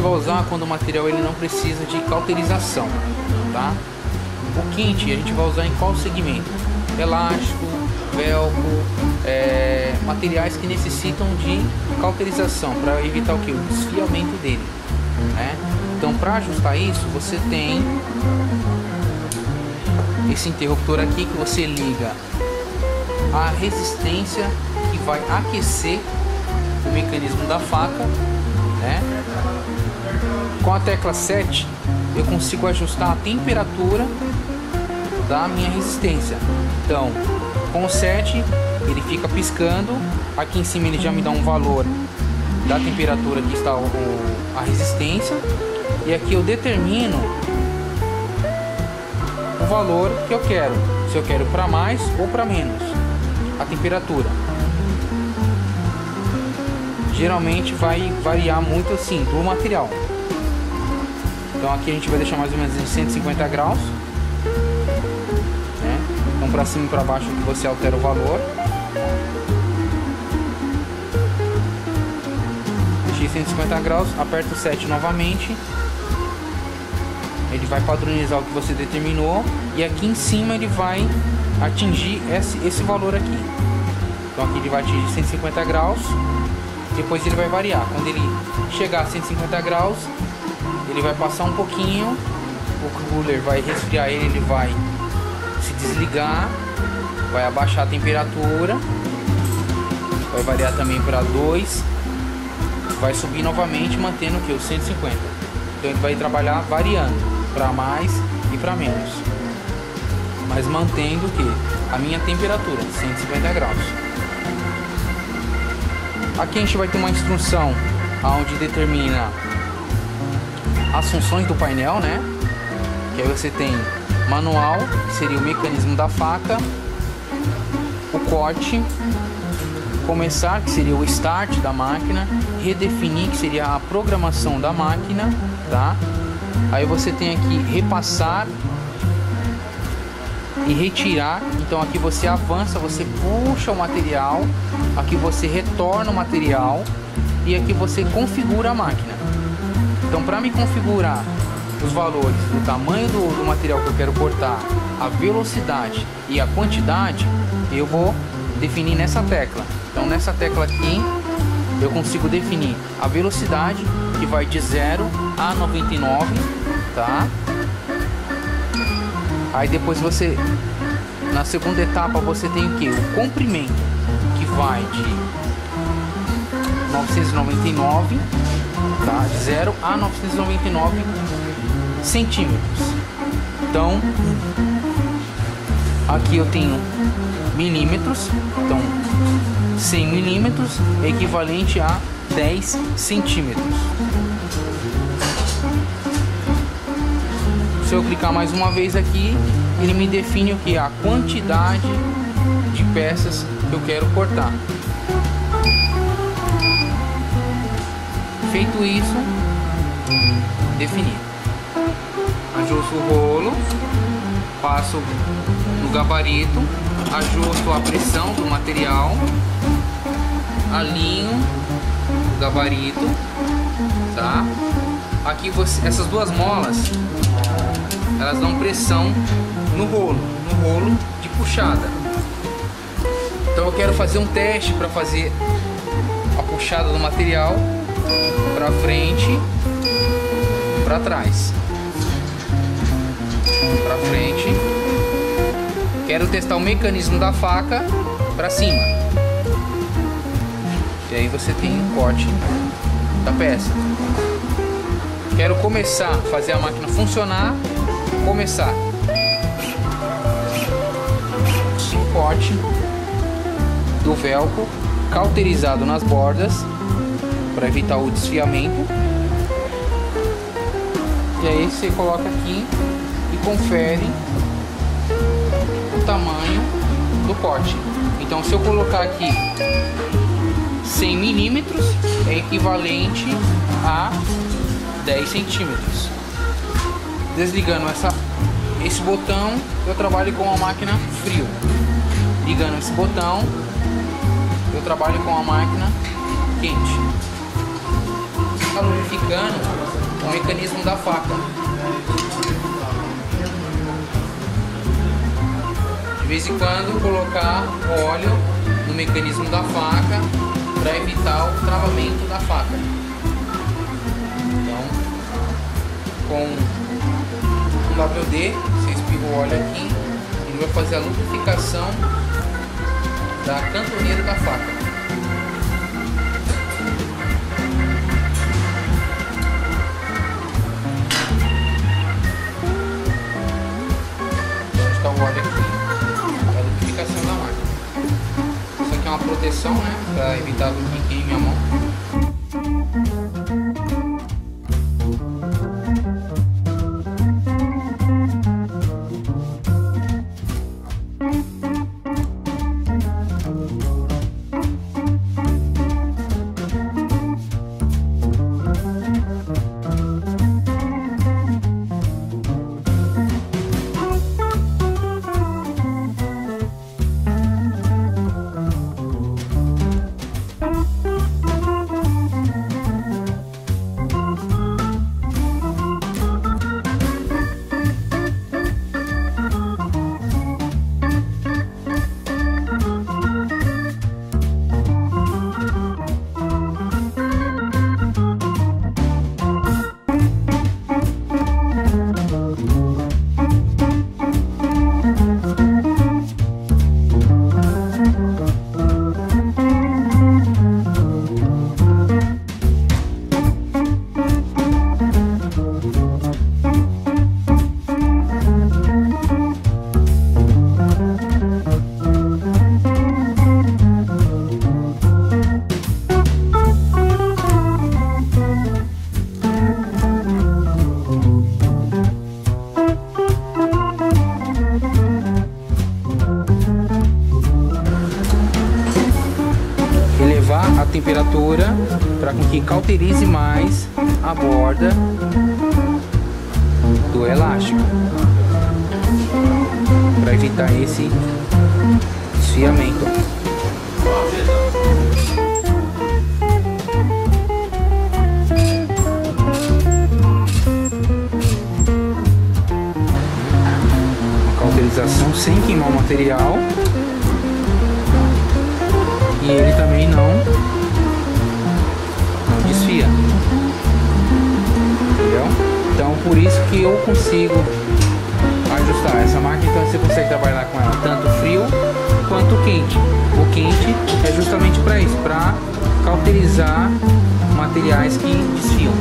vai usar quando o material ele não precisa de cauterização, tá? O quente a gente vai usar em qual segmento? Elástico, velcro, materiais que necessitam de cauterização para evitar o que? O desfiamento dele, né? Então, para ajustar isso, você tem esse interruptor aqui que você liga a resistência que vai aquecer o mecanismo da faca, né? Com a tecla 7 eu consigo ajustar a temperatura da minha resistência. Então, com o 7 ele fica piscando, aqui em cima ele já me dá um valor da temperatura que está a resistência, e aqui eu determino o valor que eu quero, se eu quero para mais ou para menos a temperatura. Geralmente vai variar muito assim do material. Então aqui a gente vai deixar mais ou menos em 150 graus, né? Então para cima e para baixo que você altera o valor. Deixei 150 graus, aperta o 7 novamente. Ele vai padronizar o que você determinou, e aqui em cima ele vai atingir esse valor aqui. Então aqui ele vai atingir 150 graus, depois ele vai variar. Quando ele chegar a 150 graus, ele vai passar um pouquinho, o cooler vai resfriar ele vai se desligar, vai abaixar a temperatura, vai variar também para 2, vai subir novamente, mantendo o que? O 150. Então ele vai trabalhar variando para mais e para menos, mas mantendo o que? A minha temperatura, 150 graus. Aqui a gente vai ter uma instrução onde determina as funções do painel, né? Que aí você tem manual, que seria o mecanismo da faca, o corte, começar, que seria o start da máquina, redefinir, que seria a programação da máquina, tá? Aí você tem aqui repassar e retirar. Então aqui você avança, você puxa o material, aqui você retorna o material, e aqui você configura a máquina. Então, para me configurar os valores do tamanho do material que eu quero cortar, a velocidade e a quantidade, eu vou definir nessa tecla. Então nessa tecla aqui eu consigo definir a velocidade, que vai de 0 a 99, tá? Aí depois você, na segunda etapa, você tem o que? O comprimento, que vai de 999, tá? De 0 a 999 centímetros. Então aqui eu tenho milímetros, então 100 milímetros é equivalente a 10 centímetros. Se eu clicar mais uma vez aqui, ele me define o que? A quantidade de peças que eu quero cortar. Feito isso, definir. Ajusto o rolo, passo no gabarito, ajusto a pressão do material, alinho o gabarito, tá? Aqui essas duas molas, elas dão pressão no rolo de puxada. Então eu quero fazer um teste para fazer a puxada do material para frente, para trás, para frente. Quero testar o mecanismo da faca para cima. E aí você tem o corte da peça. Quero começar a fazer a máquina funcionar. Começar. O corte do velcro cauterizado nas bordas para evitar o desfiamento. E aí você coloca aqui e confere o tamanho do corte. Então, se eu colocar aqui 100 milímetros, é equivalente a 10 centímetros. Desligando esse botão, eu trabalho com a máquina frio. Ligando esse botão, eu trabalho com a máquina quente. está lubrificando o mecanismo da faca. De vez em quando colocar o óleo no mecanismo da faca para evitar o travamento da faca. Então, com um WD, você espirra o óleo aqui, ele vai fazer a lubrificação da cantoneira da faca. Então está o óleo aqui, a lubrificação da máquina. Isso aqui é uma proteção, né, para evitar que queime a mão. A temperatura para que cauterize mais a borda do elástico, para evitar esse desfiamento. Uma cauterização sem queimar o material. E ele também não desfia, entendeu? Então por isso que eu consigo ajustar essa máquina. Então você consegue trabalhar com ela tanto frio quanto quente. O quente é justamente para isso, para cauterizar materiais que desfiam.